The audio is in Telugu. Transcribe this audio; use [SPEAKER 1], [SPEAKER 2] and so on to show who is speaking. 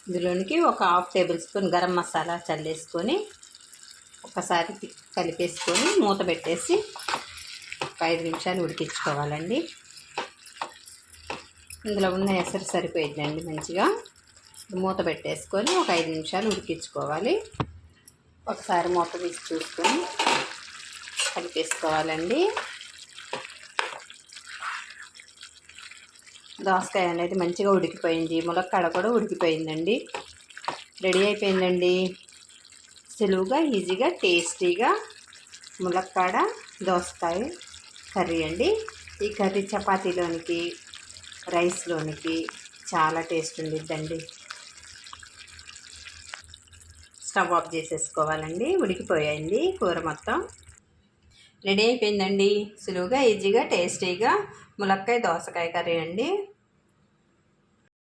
[SPEAKER 1] ఇందులోనికి ఒక half tablespoon garam masala చల్లేసుకొని ఒకసారి కలిపేసుకొని మూత పెట్టేసి ఒక 5 నిమిషాలు ఉడికించుకోవాలండి. ఇందులో ఉన్న ఎసరు సరిపోయిద్దండి మంచిగా. మూత పెట్టేసుకొని ఒక 5 నిమిషాలు ఉడికించుకోవాలి. ఒకసారి మూత తీసి చూసుకొని కలిపేసుకోవాలండి. దోసకాయ అనేది మంచిగా ఉడికిపోయింది, ములక్కాడ కూడా ఉడికిపోయిందండి. రెడీ అయిపోయిందండి. సులువుగా, ఈజీగా, టేస్టీగా ములక్కాడ దోసకాయ కర్రీ అండి. ఈ కర్రీ చపాతీలోనికి, రైస్లోనికి చాలా టేస్ట్ ఉండిద్దండి. స్టవ్ ఆఫ్ చేసేసుకోవాలండి. ఉడికిపోయింది కూర మొత్తం. రెడీ అయిపోయిందండి. సులువుగా, ఈజీగా, టేస్టీగా ములక్కాయ దోసకాయ కర్రీ అండి.